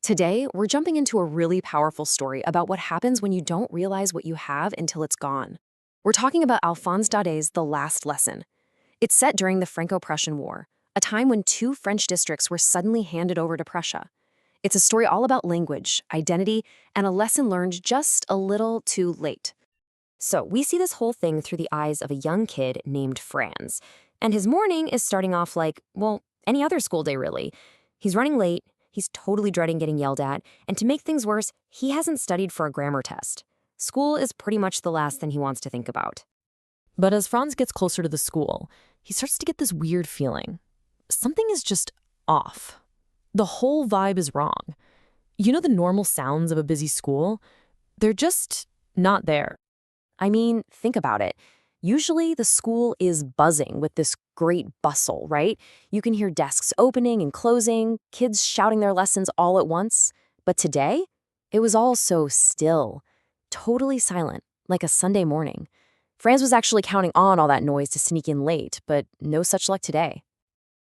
Today, we're jumping into a really powerful story about what happens when you don't realize what you have until it's gone. We're talking about Alphonse Daude's The Last Lesson. It's set during the Franco-Prussian War, a time when two French districts were suddenly handed over to Prussia. It's a story all about language, identity, and a lesson learned just a little too late. So, we see this whole thing through the eyes of a young kid named Franz. And his morning is starting off like, well, any other school day, really. He's running late, he's totally dreading getting yelled at, and to make things worse, he hasn't studied for a grammar test. School is pretty much the last thing he wants to think about. But as Franz gets closer to the school, he starts to get this weird feeling. Something is just off. The whole vibe is wrong. You know the normal sounds of a busy school? They're just not there. I mean, think about it. Usually the school is buzzing with this great bustle, right? You can hear desks opening and closing, kids shouting their lessons all at once. But today, it was all so still, totally silent, like a Sunday morning. Franz was actually counting on all that noise to sneak in late, but no such luck today.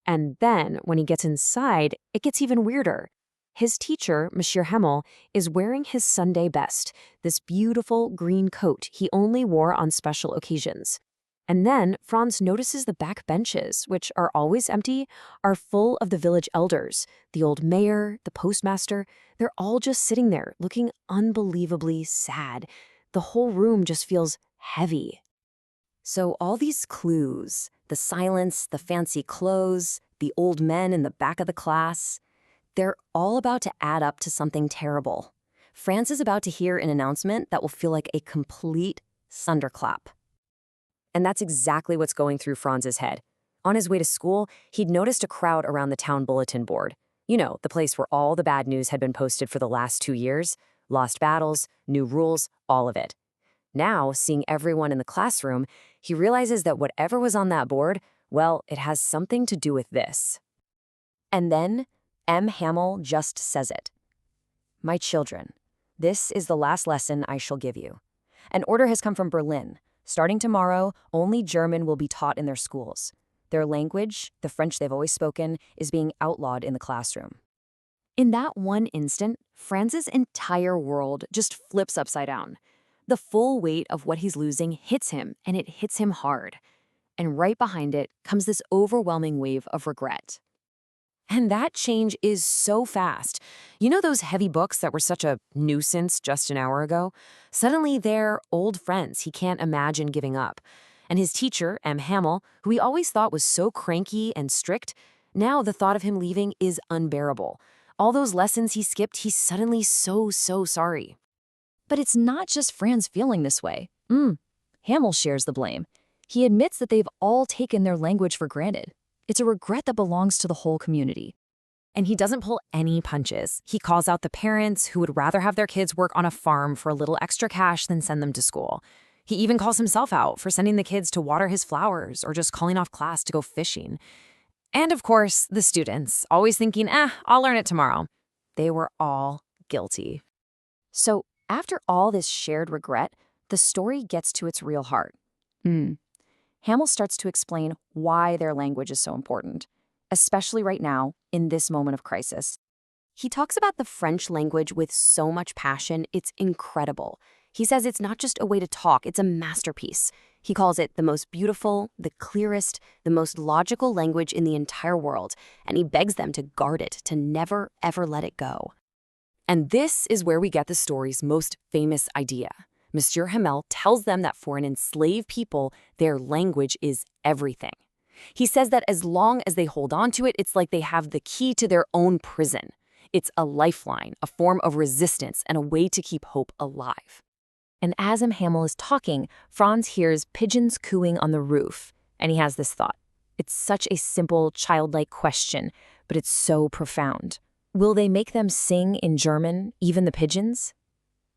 And then, when he gets inside, it gets even weirder. His teacher, Monsieur Hemmel, is wearing his Sunday best, this beautiful green coat he only wore on special occasions. And then Franz notices the back benches, which are always empty, are full of the village elders, the old mayor, the postmaster. They're all just sitting there, looking unbelievably sad. The whole room just feels heavy. So all these clues, the silence, the fancy clothes, the old men in the back of the class, they're all about to add up to something terrible. Franz is about to hear an announcement that will feel like a complete thunderclap. And that's exactly what's going through Franz's head. On his way to school, he'd noticed a crowd around the town bulletin board. You know, the place where all the bad news had been posted for the last 2 years. Lost battles, new rules, all of it. Now, seeing everyone in the classroom, he realizes that whatever was on that board, well, it has something to do with this. And then, M. Hamill just says it. "My children, this is the last lesson I shall give you. An order has come from Berlin. Starting tomorrow, only German will be taught in their schools. Their language, the French they've always spoken, is being outlawed in the classroom." In that one instant, Franz's entire world just flips upside down. The full weight of what he's losing hits him, and it hits him hard. And right behind it comes this overwhelming wave of regret. And that change is so fast. You know those heavy books that were such a nuisance just an hour ago? Suddenly they're old friends he can't imagine giving up. And his teacher, M. Hamill, who he always thought was so cranky and strict, now the thought of him leaving is unbearable. All those lessons he skipped, he's suddenly so sorry. But it's not just Franz feeling this way. Hamill shares the blame. He admits that they've all taken their language for granted. It's a regret that belongs to the whole community. And he doesn't pull any punches. He calls out the parents who would rather have their kids work on a farm for a little extra cash than send them to school. He even calls himself out for sending the kids to water his flowers or just calling off class to go fishing. And of course, the students, always thinking, I'll learn it tomorrow. They were all guilty. So after all this shared regret, the story gets to its real heart. Hamill starts to explain why their language is so important, especially right now, in this moment of crisis. He talks about the French language with so much passion, it's incredible. He says it's not just a way to talk, it's a masterpiece. He calls it the most beautiful, the clearest, the most logical language in the entire world, and he begs them to guard it, to never, ever let it go. And this is where we get the story's most famous idea. Monsieur Hamel tells them that for an enslaved people, their language is everything. He says that as long as they hold on to it, it's like they have the key to their own prison. It's a lifeline, a form of resistance, and a way to keep hope alive. And as M. Hamill is talking, Franz hears pigeons cooing on the roof, and he has this thought. It's such a simple, childlike question, but it's so profound. Will they make them sing in German, even the pigeons?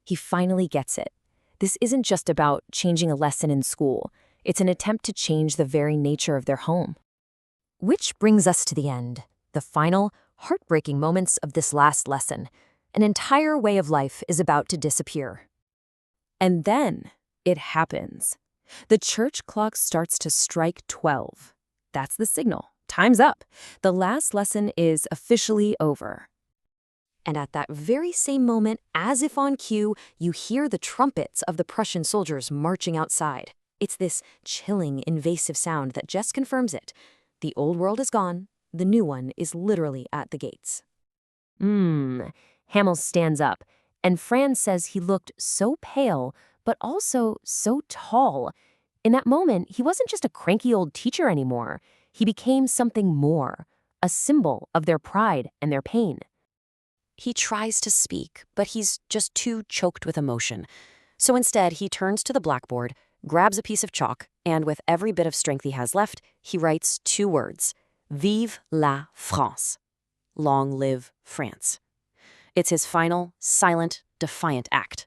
He finally gets it. This isn't just about changing a lesson in school. It's an attempt to change the very nature of their home. Which brings us to the end, the final, heartbreaking moments of this last lesson. An entire way of life is about to disappear. And then it happens. The church clock starts to strike 12. That's the signal. Time's up. The last lesson is officially over. And at that very same moment, as if on cue, you hear the trumpets of the Prussian soldiers marching outside. It's this chilling, invasive sound that just confirms it. The old world is gone, the new one is literally at the gates. Hamel stands up, and Franz says he looked so pale, but also so tall. In that moment, he wasn't just a cranky old teacher anymore. He became something more, a symbol of their pride and their pain. He tries to speak, but he's just too choked with emotion. So instead, he turns to the blackboard, grabs a piece of chalk, and with every bit of strength he has left, he writes 2 words: Vive la France. Long live France. It's his final, silent, defiant act.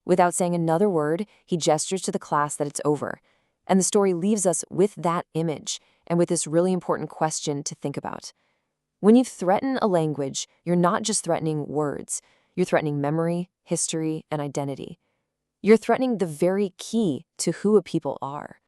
Without saying another word, he gestures to the class that it's over. And the story leaves us with that image and with this really important question to think about. When you threaten a language, you're not just threatening words. You're threatening memory, history, and identity. You're threatening the very key to who a people are.